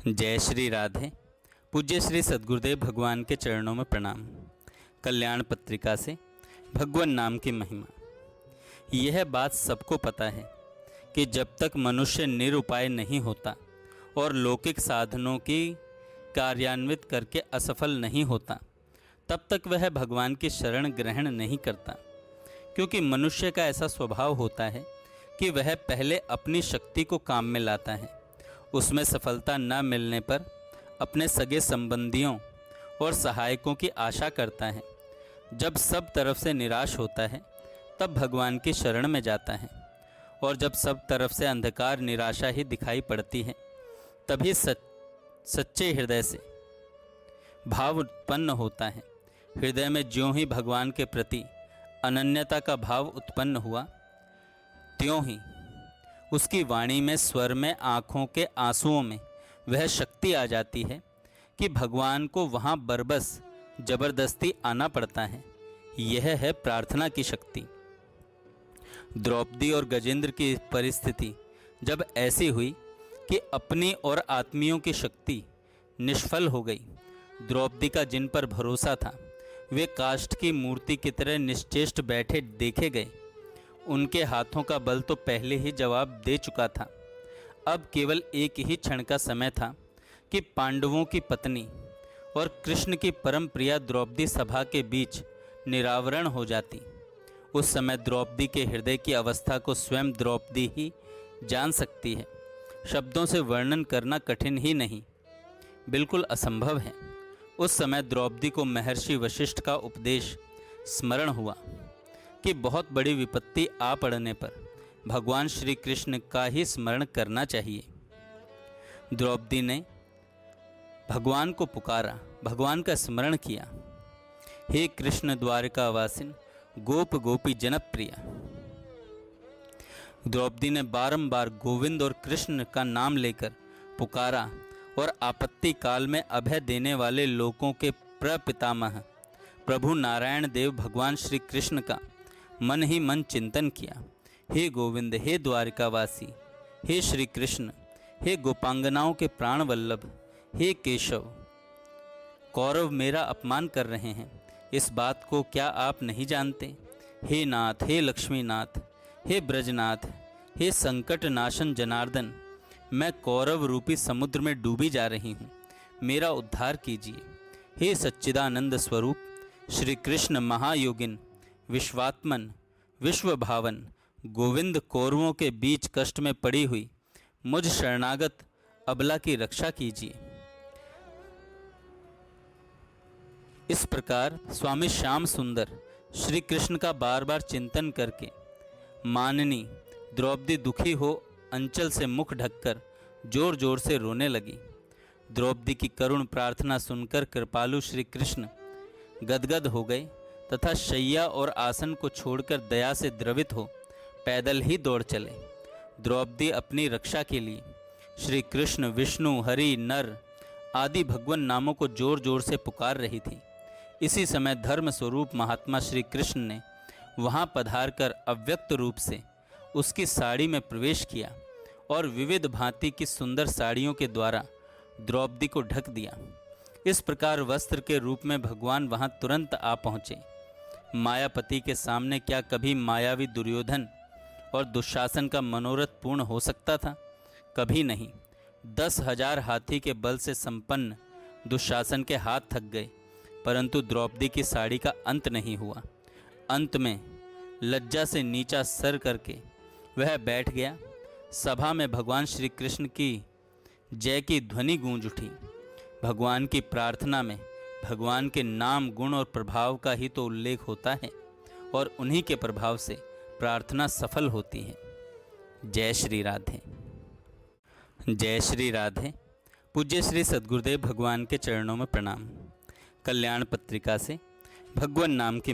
जय श्री राधे। पूज्य श्री सद्गुरुदेव भगवान के चरणों में प्रणाम। कल्याण पत्रिका से भगवान नाम की महिमा। यह बात सबको पता है कि जब तक मनुष्य निरुपाय नहीं होता और लौकिक साधनों की कार्यान्वित करके असफल नहीं होता, तब तक वह भगवान की शरण ग्रहण नहीं करता। क्योंकि मनुष्य का ऐसा स्वभाव होता है कि वह पहले अपनी शक्ति को काम में लाता है, उसमें सफलता न मिलने पर अपने सगे संबंधियों और सहायकों की आशा करता है। जब सब तरफ से निराश होता है तब भगवान की शरण में जाता है, और जब सब तरफ से अंधकार निराशा ही दिखाई पड़ती है तभी सच्चे हृदय से भाव उत्पन्न होता है। हृदय में ज्यों ही भगवान के प्रति अनन्यता का भाव उत्पन्न हुआ, त्यों ही उसकी वाणी में, स्वर में, आँखों के आंसुओं में वह शक्ति आ जाती है कि भगवान को वहाँ बरबस जबरदस्ती आना पड़ता है। यह है प्रार्थना की शक्ति। द्रौपदी और गजेंद्र की परिस्थिति जब ऐसी हुई कि अपनी और आत्मियों की शक्ति निष्फल हो गई, द्रौपदी का जिन पर भरोसा था वे काष्ठ की मूर्ति की तरह निश्चेष्ट बैठे देखे गए। उनके हाथों का बल तो पहले ही जवाब दे चुका था। अब केवल एक ही क्षण का समय था कि पांडवों की पत्नी और कृष्ण की परम प्रिया द्रौपदी सभा के बीच निरावरण हो जाती। उस समय द्रौपदी के हृदय की अवस्था को स्वयं द्रौपदी ही जान सकती है। शब्दों से वर्णन करना कठिन ही नहीं, बिल्कुल असंभव है। उस समय द्रौपदी को महर्षि वशिष्ठ का उपदेश स्मरण हुआ कि बहुत बड़ी विपत्ति आ पड़ने पर भगवान श्री कृष्ण का ही स्मरण करना चाहिए। द्रौपदी ने भगवान को पुकारा, भगवान का स्मरण किया। हे कृष्ण द्वारकावासिन गोप गोपी जनप्रिया। द्रौपदी ने बारंबार गोविंद और कृष्ण का नाम लेकर पुकारा और आपत्ति काल में अभय देने वाले लोकों के प्रपितामह प्रभु नारायण देव भगवान श्री कृष्ण का मन ही मन चिंतन किया। हे गोविंद, हे द्वारकावासी, हे श्री कृष्ण, हे गोपांगनाओं के प्राण वल्लभ, हे केशव, कौरव मेरा अपमान कर रहे हैं, इस बात को क्या आप नहीं जानते? हे नाथ, हे लक्ष्मीनाथ, हे ब्रजनाथ, हे संकट नाशन जनार्दन, मैं कौरव रूपी समुद्र में डूबी जा रही हूँ, मेरा उद्धार कीजिए। हे सच्चिदानंद स्वरूप श्री कृष्ण महायोगिन विश्वात्मन विश्वभावन गोविंद, कौरवों के बीच कष्ट में पड़ी हुई मुझ शरणागत अबला की रक्षा कीजिए। इस प्रकार स्वामी श्याम सुंदर श्री कृष्ण का बार बार चिंतन करके माननी द्रौपदी दुखी हो अंचल से मुख ढककर जोर जोर से रोने लगी। द्रौपदी की करुण प्रार्थना सुनकर कृपालु श्री कृष्ण गदगद हो गए तथा शैया और आसन को छोड़कर दया से द्रवित हो पैदल ही दौड़ चले। द्रौपदी अपनी रक्षा के लिए श्री कृष्ण, विष्णु, हरि, नर आदि भगवान नामों को जोर जोर से पुकार रही थी। इसी समय धर्म स्वरूप महात्मा श्री कृष्ण ने वहां पधार कर अव्यक्त रूप से उसकी साड़ी में प्रवेश किया और विविध भांति की सुंदर साड़ियों के द्वारा द्रौपदी को ढक दिया। इस प्रकार वस्त्र के रूप में भगवान वहां तुरंत आ पहुँचे। मायापति के सामने क्या कभी मायावी दुर्योधन और दुशासन का मनोरथ पूर्ण हो सकता था? कभी नहीं। 10,000 हाथी के बल से संपन्न दुशासन के हाथ थक गए, परंतु द्रौपदी की साड़ी का अंत नहीं हुआ। अंत में लज्जा से नीचा सर करके वह बैठ गया। सभा में भगवान श्री कृष्ण की जय की ध्वनि गूंज उठी। भगवान की प्रार्थना में भगवान के नाम, गुण और प्रभाव का ही तो उल्लेख होता है, और उन्हीं के प्रभाव से प्रार्थना सफल होती है। जय श्री राधे। जय श्री राधे। पूज्य श्री सद्गुरुदेव भगवान के चरणों में प्रणाम। कल्याण पत्रिका से भगवान नाम की